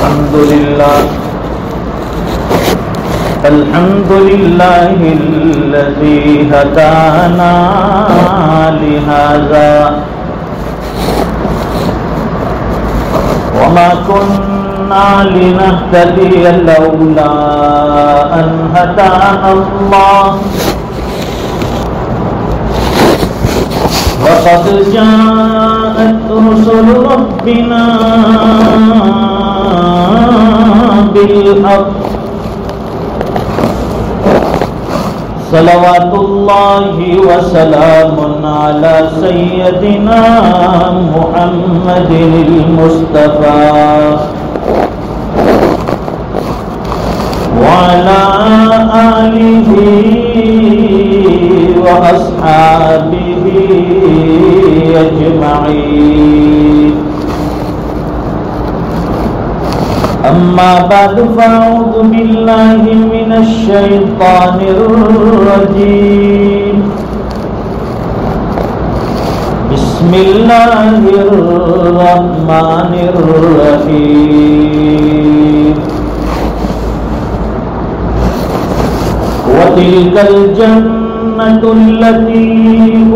الحمد لله الذي هدانا لهذا وما كنا لنهتدي لولا أن هدانا الله وقد جاءت رسل ربنا بالحق صلوات الله وسلام على سيدنا محمد المصطفى وعلى آله وأصحابه أجمعين. أما بعد فأعوذ بالله من الشيطان الرجيم. بسم الله الرحمن الرحيم. وتلك الجنة التي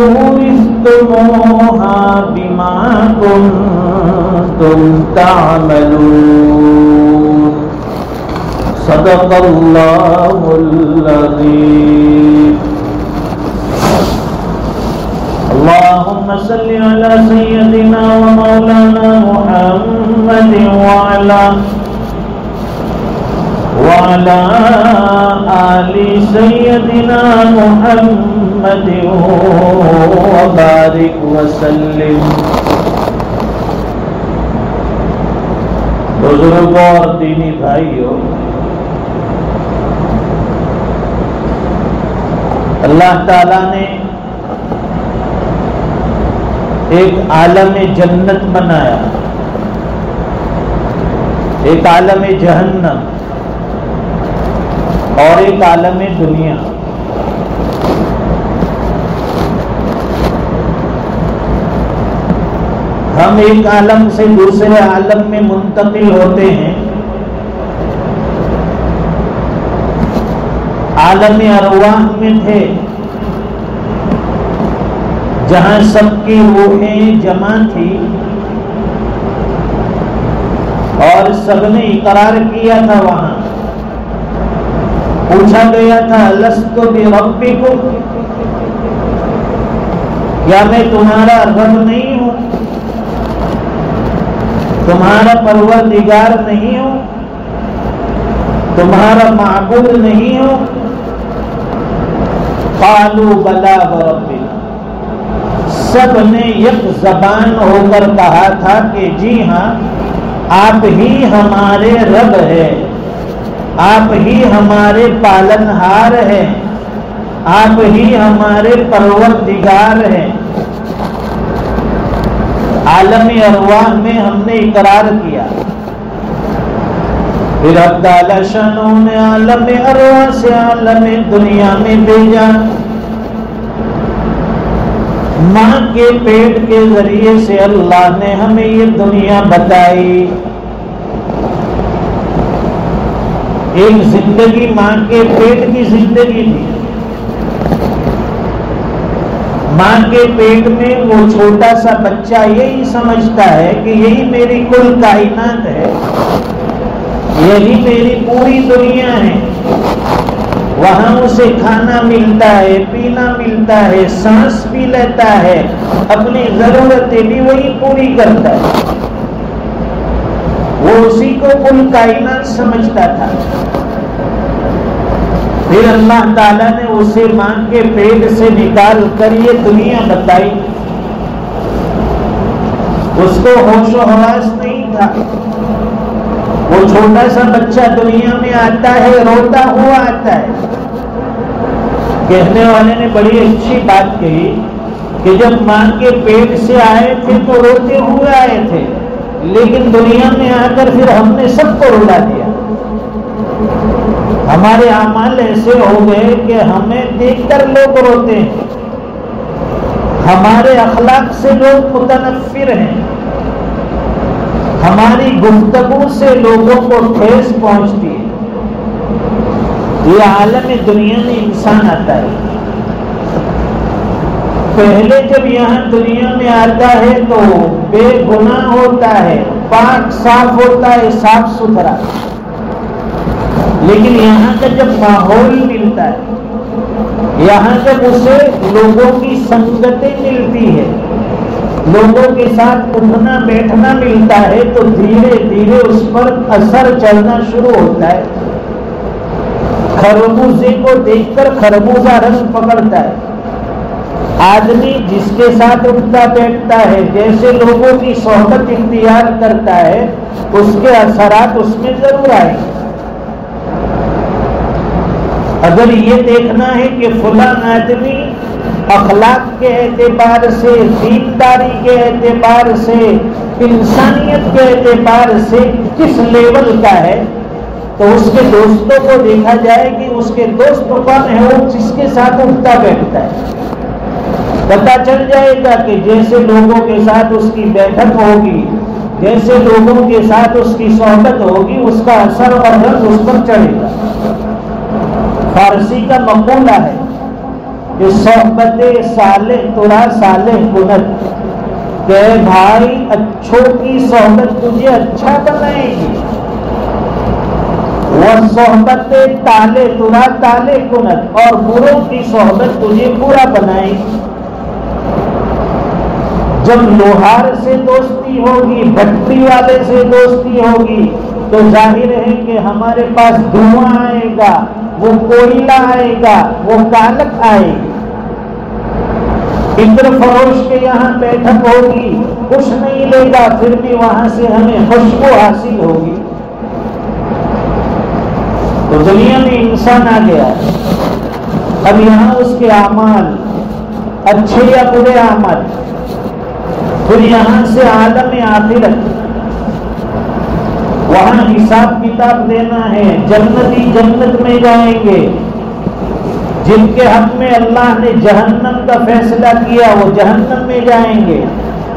أورثتموها بما كنتم تعملون. صدق الله العظيم. اللهم صل على سيدنا ومولانا محمد وعلى آل سيدنا محمد وبارك وسلم. بزرگوں اور دینی بھائیوں، اللہ تعالیٰ نے ایک عالم جنت بنایا، ایک عالم جہنم اور ایک عالم دنیا. ہم ایک عالم سے دوسرے عالم میں منتقل ہوتے ہیں. عالم ارواح میں تھے جہاں سب کی روحیں جمع تھی اور سب نے اقرار کیا تھا. وہاں پوچھا گیا تھا لست بربکم، کیا میں تمہارا رب نہیں ہوں، تمہارا پروردگار نہیں ہوں، تمہارا معبود نہیں ہوں؟ قالوا بلا وربنا، سب نے یک زبان ہو کر کہا تھا کہ جی ہاں، آپ ہی ہمارے رب ہے، آپ ہی ہمارے پالنہار ہیں، آپ ہی ہمارے پروردگار ہیں. عالم ارواح میں ہم نے اقرار کیا. پھر اب تعالی شانوں نے عالم ارواح سے عالم دنیا میں بھیجا. ماں کے پیٹ کے ذریعے سے اللہ نے ہمیں یہ دنیا بتائی. ایک زندگی ماں کے پیٹ کی زندگی تھی. ماں کے پیٹ میں وہ چھوٹا سا بچہ یہی سمجھتا ہے کہ یہی میری کل کائنات ہے، یہی میری پوری دنیا ہے. وہاں اسے کھانا ملتا ہے، پینا ملتا ہے، سانس بھی لیتا ہے، اپنی ضرورتیں بھی وہی پوری کرتا ہے. وہ اسی کو کل کائنات سمجھتا تھا. پھر اللہ تعالیٰ نے اسے ماں کے پیٹ سے نکال کر یہ دنیا بتائی. اس کو ہوش و حواس نہیں تھا. وہ چھوٹا سا بچہ دنیا میں آتا ہے، روتا ہوا آتا ہے. کہنے والے نے بڑی اچھی بات کہی کہ جب ماں کے پیٹ سے آئے تھے تو روتے ہوئے آئے تھے، لیکن دنیا میں آ کر پھر ہم نے سب کو رلا دیا. ہمارے اعمال ایسے ہو گئے کہ ہمیں دیکھ کر لوگ روتے ہیں، ہمارے اخلاق سے لوگ متنفر ہیں. ہماری گفتگو سے لوگوں کو ٹھیس پہنچتی ہے. یہ عالم دنیا میں انسان آتا ہے. پہلے جب یہاں دنیا میں آتا ہے تو بے گناہ ہوتا ہے، پاک صاف ہوتا ہے، صاف ستھرا. لیکن یہاں کا جب ماحول ملتا ہے، یہاں جب اسے لوگوں کی سنگتیں ملتی ہے، لوگوں کے ساتھ اٹھنا بیٹھنا ملتا ہے، تو دھیرے دھیرے اس پر اثر چلنا شروع ہوتا ہے. خربوزے کو دیکھ کر خربوزہ رنگ پکڑتا ہے. آدمی جس کے ساتھ اٹھتا بیٹھتا ہے، جیسے لوگوں کی صحبت اختیار کرتا ہے، اس کے اثرات اس میں ضرور آئیں گے. اگر یہ دیکھنا ہے کہ فلاں آدمی اخلاق کے اعتبار سے، دینداری کے اعتبار سے، انسانیت کے اعتبار سے کس لیول کا ہے، تو اس کے دوستوں کو دیکھا جائے کہ اس کے دوست کون ہے، وہ جس کے ساتھ اٹھتا بیٹھتا ہے. پتا چل جائے گا کہ جیسے لوگوں کے ساتھ اس کی بیٹھک ہوگی، جیسے لوگوں کے ساتھ اس کی صحبت ہوگی، اس کا اثر اور رنگ اس پر چڑھے گا. فارسی کا مقولہ ہے کہ صحبت صالح ترا صالح کند، کہ بھائی اچھوں کی صحبت تجھے اچھا بنائے گی، وہ صحبت تالے ترا تالے کند، اور بروں کی صحبت تجھے برا بنائے گی. جب لوہار سے دوستی ہوگی، بھٹی والے سے دوستی ہوگی، تو ظاہر ہے کہ ہمارے پاس دھواں آئے گا، وہ کوئلہ آئے گا، وہ کالک آئے گی. عطر فروش کے یہاں بیٹھک ہوگی، کچھ نہیں لے گا، پھر بھی وہاں سے ہمیں خوشبو حاصل ہوگی. تو دنیا میں انسان آ گیا، اب یہاں اس کے اعمال اچھے یا برے اعمال، پھر یہاں سے عالم آخرت، وہاں حساب کتاب دینا ہے. جنتی جنت میں جائیں گے، جن کے حق میں اللہ نے جہنم کا فیصلہ کیا وہ جہنم میں جائیں گے.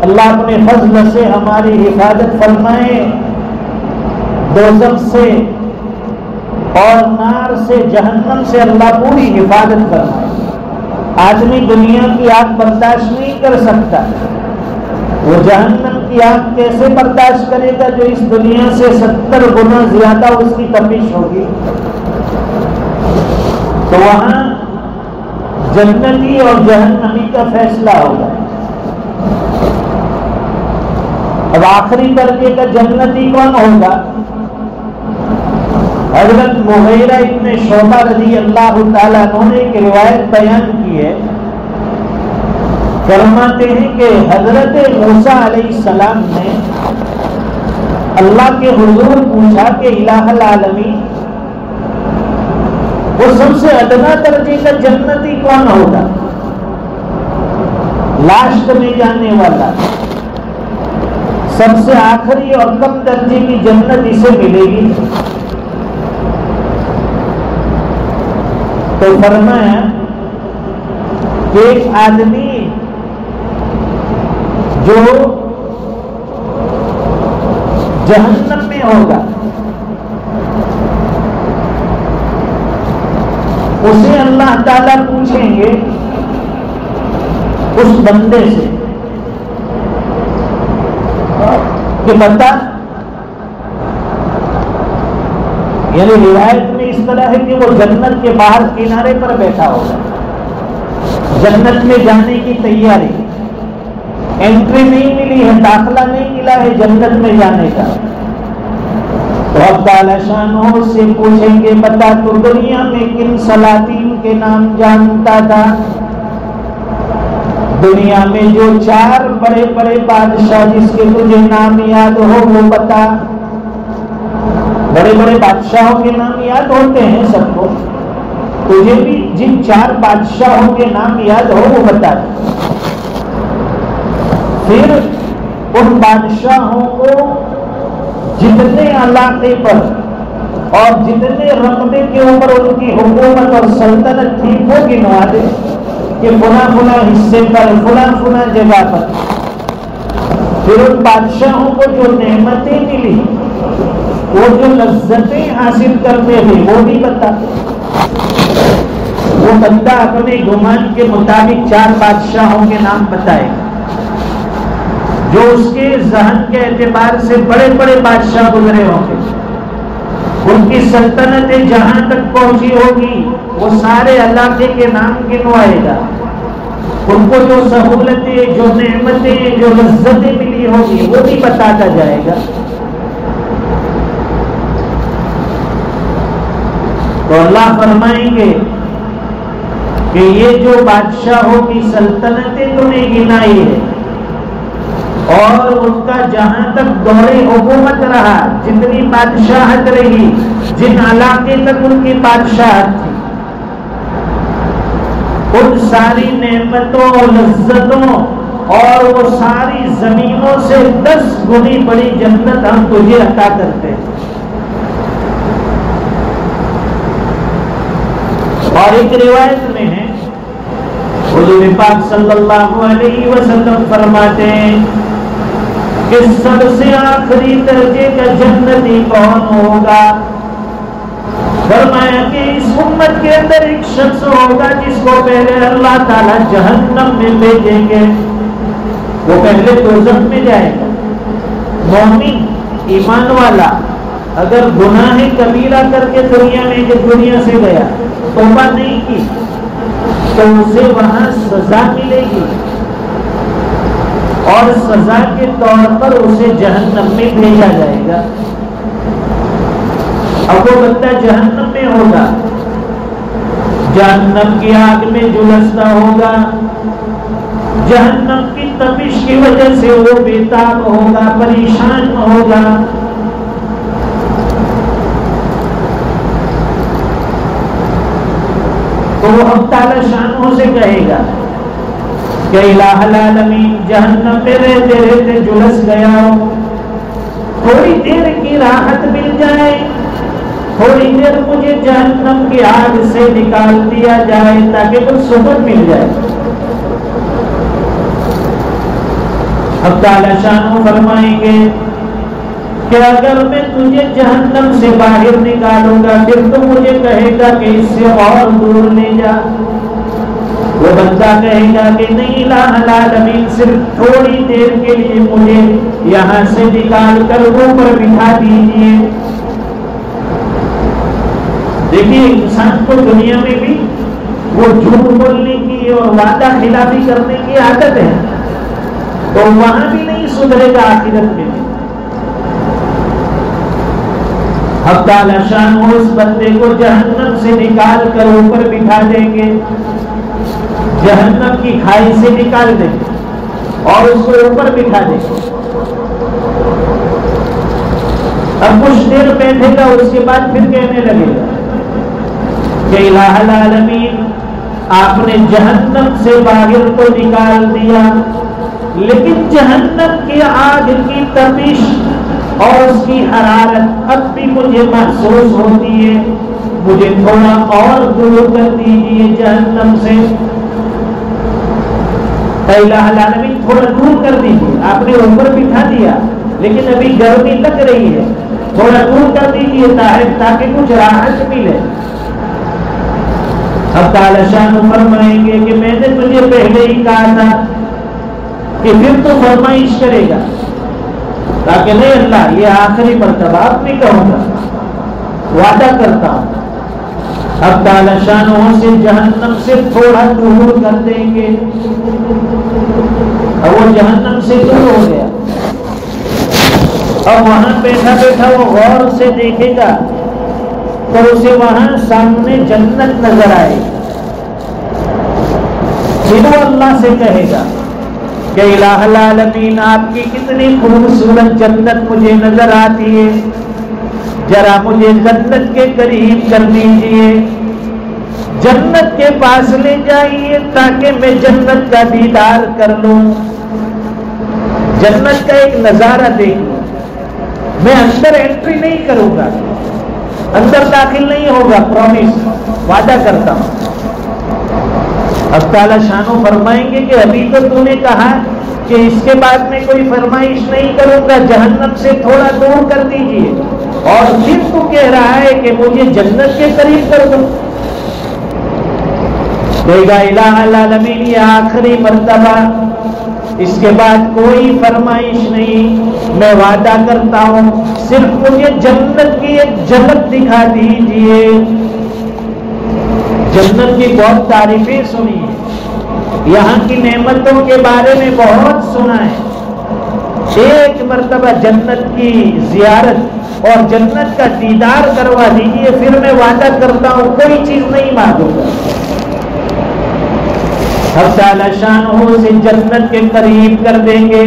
اللہ اپنے فضل سے ہماری حفاظت فرمائے دوزخ سے اور نار سے، جہنم سے اللہ پوری حفاظت فرمائے. آدمی دنیا کی آگ برداشت نہیں کر سکتا، وہ جہنم کی آگ کیسے برداشت کرے گا جو اس دنیا سے 70 گنا زیادہ اس کی تپش ہوگی. تو وہاں جنتی اور جہنمی کا فیصلہ ہوگا. اب آخری درجے کا جنتی کون ہوگا؟ حضرت مغیرہ ابن شعبہ رضی اللہ تعالیٰ عنہ نے ایک روایت بیان کی ہے. فرماتے ہیں کہ حضرت موسیٰ علیہ السلام نے اللہ کے حضور پوچھا کہ الہ العالمین، وہ سب سے ادنا درجے کا جنتی کون ہوگا؟ لاسٹ میں جانے والا، سب سے آخری اور کم درجے کی جنت اسے ملے گی. تو فرمایا کہ ایک آدمی جو جہنم میں ہوگا، اسے اللہ تعالیٰ پوچھیں گے اس بندے سے کہ بتا، یعنی روایت میں اس طرح ہے کہ وہ جنت کے باہر کنارے پر بیٹھا ہوگا، جنت میں جانے کی تیاری، انٹری نہیں ملی ہے، داخلہ نہیں ملا ہے جنت میں جانے کا. تو اب تعالیٰ شانہ سے پوچھیں گے بتا تو دنیا میں کن سلاطین کے نام جانتا تھا؟ دنیا میں جو 4 بڑے بڑے بادشاہ جس کے تجھے نام یاد ہو وہ بتا. بڑے بڑے بادشاہوں کے نام یاد ہوتے ہیں سب کو، تجھے بھی جن 4 بادشاہوں کے نام یاد ہو وہ بتا. پھر ان بادشاہوں کو جتنے علاقے پر اور جتنے رقبے کے اوپر ان کی حکومت اور سلطنت تھی وہ گنوا دے کہ فلاں فلاں حصے پر، فلاں فلاں جگہ پر. پھر ان بادشاہوں کو جو نعمتیں ملی، وہ جو لذتیں حاصل کرتے تھے وہ بھی بتا۔ وہ بندہ اپنے گمان کے مطابق 4 بادشاہوں کے نام بتائے جو اس کے ذہن کے اعتبار سے بڑے بڑے بادشاہ گزرے ہوں گے، ان کی سلطنتیں جہاں تک پہنچی ہوگی وہ سارے علاقے کے نام گنوائے گا، ان کو جو سہولتیں، جو نعمتیں، جو لذتیں ملی ہوگی وہ بھی بتاتا جائے گا۔ تو اللہ فرمائیں گے کہ یہ جو بادشاہوں کی سلطنتیں تم نے گنائی ہے اور ان کا جہاں تک دور حکومت رہا، جتنی بادشاہت رہی، جن علاقے تک ان کی بادشاہت تھی، ان ساری نعمتوں اور لذتوں اور وہ ساری زمینوں سے 10 گنی بڑی جنت ہم تجھے عطا کرتے ہیں۔ اور ایک روایت میں ہے حضور پاک صلی اللہ علیہ وسلم فرماتے ہیں کہ سب سے آخری درجے کا جنتی کون ہوگا؟ فرمایا کہ اس امت کے اندر ایک شخص ہوگا جس کو پہلے اللہ تعالیٰ جہنم میں بھیجیں گے، وہ پہلے دوزخ میں جائے گا۔ مومن ایمان والا اگر گناہ کبیرہ کر کے دنیا سے گیا، توبہ نہیں کی، تو اسے وہاں سزا ملے گی اور سزا کے طور پر اسے جہنم میں بھیجا جائے گا۔ اب وہ بندہ جہنم میں ہوگا، جہنم کی آگ میں جھلستا ہوگا، جہنم کی تپش کی وجہ سے وہ بےتاب ہوگا، پریشان ہوگا۔ تو وہ اب تعالی شانوں سے کہے گا کہ الہ العالمین، جہنم میں رہتے رہتے جھلس گیا ہوں، تھوڑی دیر کی راحت مل جائے، تھوڑی دیر مجھے جہنم کی آگ سے نکال دیا جائے تاکہ کچھ سکون مل جائے۔ اب تعالی شانوں فرمائیں گے کہ اگر میں تجھے جہنم سے باہر نکالوں گا پھر تو مجھے کہے گا کہ اس سے اور دور لے جا۔ وہ بندہ کہے گا کہ نہیں الہ العالمین، صرف تھوڑی دیر کے لیے مجھے یہاں سے نکال کر اوپر بٹھا دیجیے۔ دیکھیے انسان کو دنیا میں بھی وہ جھوٹ بولنے کی اور وعدہ خلافی کرنے کی عادت ہے، تو وہاں بھی نہیں سدھرے گا آخرت میں۔ اب تعالی شان اس بندے کو جہنم سے نکال کر اوپر بٹھا دیں گے، جہنم کی کھائی سے نکال دیں گے اور اس کو اوپر بٹھا دیں گے۔ اب کچھ دیر بیٹھے گا، اس کے بعد پھر کہنے لگے گا کہ الہ العالمین، آپ نے جہنم سے باہر تو نکال دیا لیکن جہنم کی آگ کی تپش اور اس کی حرارت اب بھی مجھے محسوس ہوتی ہے، مجھے تھوڑا اور دور کر دیجیے جہنم سے۔ الہ العالمین تھوڑا دور کر دیجیے، آپ نے اوپر بٹھا دیا لیکن ابھی گرمی لگ رہی ہے، تھوڑا دور کر دیجیے تاکہ کچھ راحت ملے۔ اب تعالی شان فرمائیں گے کہ میں نے تجھے پہلے ہی کہا تھا کہ پھر تو فرمائش کرے گا، تاکہ نہیں اللہ یہ آخری مرتبہ آپ نہیں کہوں گا، وعدہ کرتا ہوں۔ اب تعالی شانوں سے جہنم سے تھوڑا دور کر دیں گے، اب وہ جہنم سے دور ہو گیا، اب وہاں بیٹھا بیٹھا وہ غور سے دیکھے گا تو اسے وہاں سامنے جنت نظر آئے گی۔ پھر وہ اللہ سے کہے گا کہ الہ العالمین، آپ کی کتنی خوبصورت جنت مجھے نظر آتی ہے، ذرا مجھے جنت کے قریب کر دیجیے، جنت کے پاس لے جائیے تاکہ میں جنت کا دیدار کر لوں، جنت کا ایک نظارہ دیکھوں۔ میں اندر انٹری نہیں کروں گا، اندر داخل نہیں ہوگا، پرومس، وعدہ کرتا ہوں۔ اب تعالیٰ شانو فرمائیں گے کہ ابھی تو تو نے کہا کہ اس کے بعد میں کوئی فرمائش نہیں کروں گا، جہنم سے تھوڑا دور کر دیجئے، اور پھر تو کہہ رہا ہے کہ مجھے جنت کے قریب کر دو۔ کہے گا الہ العالمین یہ آخری مرتبہ، اس کے بعد کوئی فرمائش نہیں، میں وعدہ کرتا ہوں صرف مجھے جنت کی ایک جھلک دکھا دیجئے۔ جنت کی بہت تعریفیں سنی ہیں، یہاں کی نعمتوں کے بارے میں بہت سنا ہے، ایک مرتبہ جنت کی زیارت اور جنت کا دیدار کروا دیجئے، پھر میں وعدہ کرتا ہوں کوئی چیز نہیں مانگوں گا۔ اب تعالیٰ شانہ سے جنت کے قریب کر دیں گے،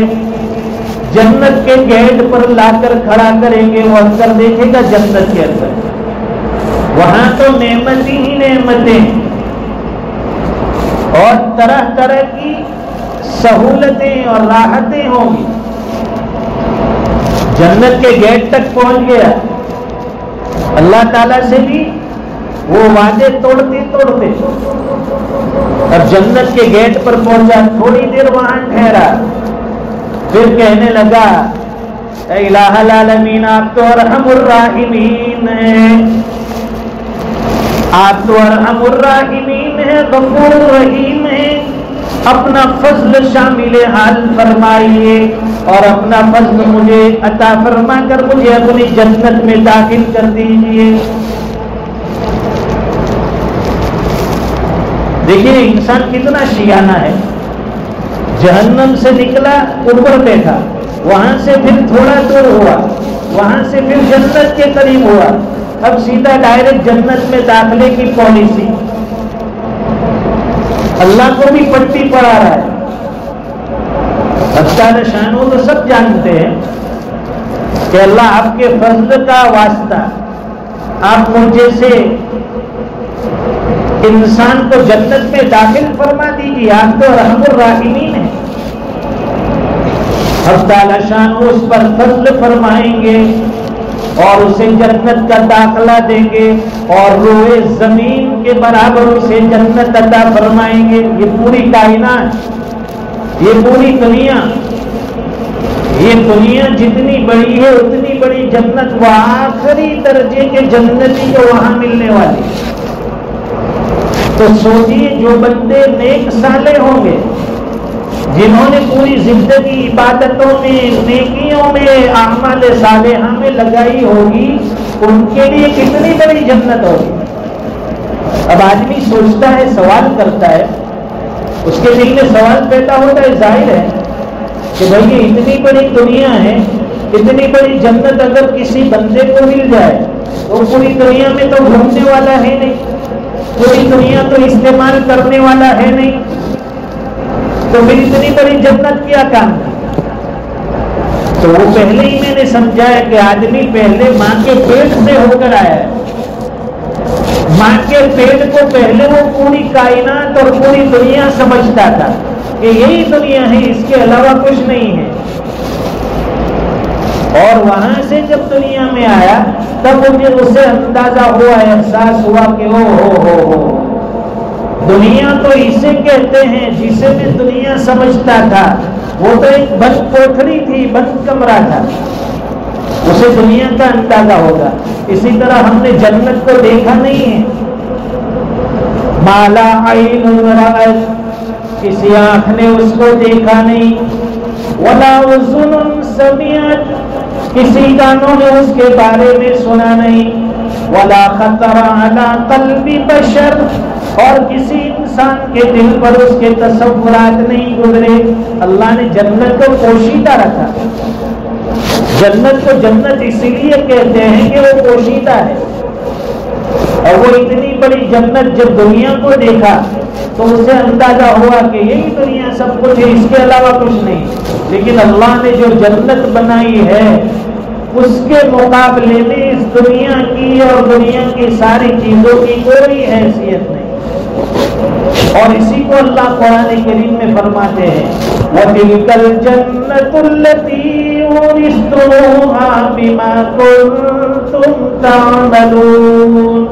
جنت کے گیٹ پر لا کر کھڑا کریں گے، وہ اندر دیکھے گا جنت کے اندر، وہاں تو نعمت ہی نعمتیں اور طرح طرح کی سہولتیں اور راحتیں ہوں گی۔ جنت کے گیٹ تک پہنچ گیا، اللہ تعالیٰ سے بھی وہ وعدے توڑتے توڑتے اب جنت کے گیٹ پر پہنچا، تھوڑی دیر وہاں ٹھہرا، پھر کہنے لگا اے الہ العالمین آپ تو ارحم الراحمین ہیں، آپ تو ارحم الراحمین ہیں، غفور الرحیم ہیں، اپنا فضل شامل حال فرمائیے اور اپنا فضل مجھے عطا فرما کر مجھے اپنی جنت میں داخل کر دیجئے۔ دیکھیے انسان کتنا شیانہ ہے، جہنم سے نکلا اوپر بیٹھا، وہاں سے پھر تھوڑا دور ہوا، وہاں سے پھر جنت کے قریب ہوا، اب سیدھا ڈائریکٹ جنت میں داخلے کی پالیسی، اللہ کو بھی پٹی پڑا رہا ہے۔ اب تعالیٰ شانو تو سب جانتے ہیں کہ اللہ آپ کے فضل کا واسطہ آپ مجھے سے انسان کو جنت میں داخل فرما دیجیے، آپ تو رحم الراحمین ہیں۔ اب تعالیٰ شانو اس پر فضل فرمائیں گے اور اسے جنت کا داخلہ دیں گے اور روئے زمین کے برابر اسے جنت عطا فرمائیں گے۔ یہ پوری کائنات، یہ پوری دنیا، یہ دنیا جتنی بڑی ہے اتنی بڑی جنت وہ آخری درجے کے جنتی کو وہاں ملنے والی۔ تو سوچیے جو بندے نیک صالح ہوں گے، جنہوں نے پوری زندگی عبادتوں میں، نیکیوں میں، اعمال صالحہ میں لگائی ہوگی، ان کے لیے کتنی بڑی جنت ہوگی۔ اب آدمی سوچتا ہے، سوال کرتا ہے، اس کے دل میں سوال پیدا ہوتا ہے، ظاہر ہے کہ بھائی یہ اتنی بڑی دنیا ہے، اتنی بڑی جنت اگر کسی بندے کو مل جائے تو پوری دنیا میں تو گھومنے والا ہے نہیں، پوری دنیا تو استعمال کرنے والا ہے نہیں، تو پھر اتنی بڑی جنت کیا کام ہے؟ تو وہ پہلے ہی میں نے سمجھایا کہ آدمی پہلے ماں کے پیٹ سے ہو کر آیا ہے، ماں کے پیٹ کو پہلے وہ پوری کائنات اور پوری دنیا سمجھتا تھا کہ یہی دنیا ہے، اس کے علاوہ کچھ نہیں ہے، اور وہاں سے جب دنیا میں آیا تب مجھے اسے اندازہ ہوا، احساس ہوا کہ ہو دنیا تو اسے کہتے ہیں جسے میں دنیا سمجھتا تھا، وہ تو ایک بند کوٹھڑی تھی، بند کمرہ تھا، اسے دنیا کا اندازہ ہوگا۔ اسی طرح ہم نے جنت کو دیکھا نہیں ہے، مالا عین رأت، کسی آنکھ نے اس کو دیکھا نہیں، ولا اذن سمعت، کسی کانوں نے اس کے بارے میں سنا نہیں، ولا خطر علی قلب بشر، اور کسی انسان کے دل پر اس کے تصورات نہیں گزرے۔ اللہ نے جنت کو پوشیدہ رکھا، جنت کو جنت اس لیے کہتے ہیں کہ وہ پوشیدہ ہے، اور وہ اتنی بڑی جنت جب دنیا کو دیکھا تو اسے اندازہ ہوا کہ یہی دنیا سب کچھ ہے، اس کے علاوہ کچھ نہیں۔ لیکن اللہ نے جو جنت بنائی ہے اس کے مقابلے میں اس دنیا کی اور دنیا کی ساری چیزوں کی کوئی حیثیت نہیں، اور اسی کو اللہ قرآن کریم میں فرماتے ہیں وَتِلْكَ الْجَنَّةُ الَّتِي أُورِثْتُمُوهَا بِمَا كُنْتُمْ تَعْمَلُونَ۔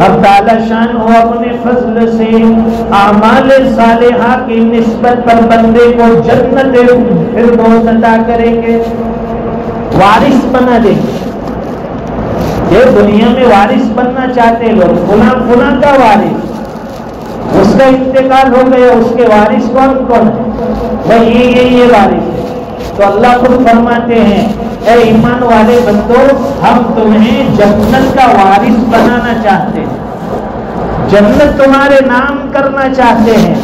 اب تعالی شان ہو اپنے فضل سے اعمال صالحہ کی نسبت پر بندے کو جنت فردوس عطا کریں گے، وارث بنا دیں گے۔ یہ دنیا میں وارث بننا چاہتے لوگ، فلاں فلاں کا وارث، اس کا انتقال ہو گیا، اس کے وارث کون کون ہے؟ بھائی یہ وارث ہے۔ تو اللہ خود فرماتے ہیں اے ایمان والے بندو، ہم تمہیں جنت کا وارث بنانا چاہتے ہیں، جنت تمہارے نام کرنا چاہتے ہیں۔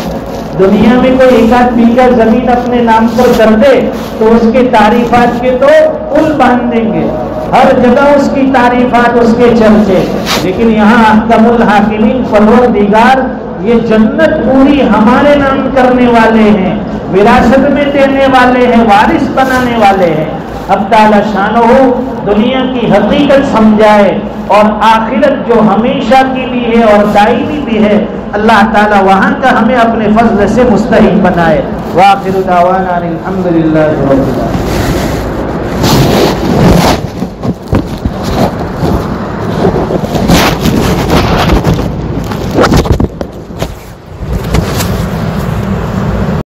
دنیا میں کوئی ایک آدھ بیگھہ زمین اپنے نام پر کر دے تو اس کے تعریفات کے تو پل باندھ دیں گے، ہر جگہ اس کی تعریفات، اس کے چرچے۔ لیکن یہاں احکم الحاکمین پروردگار یہ جنت پوری ہمارے نام کرنے والے ہیں، وراثت میں دینے والے ہیں، وارث بنانے والے ہیں۔ اب تعالی شانہ دنیا کی حقیقت سمجھائے اور آخرت جو ہمیشہ کی بھی ہے اور دائمی بھی ہے، اللہ تعالی وہاں کا ہمیں اپنے فضل سے مستحق بنائے۔ وآخر دعوانا الحمدللہ رب العالمین۔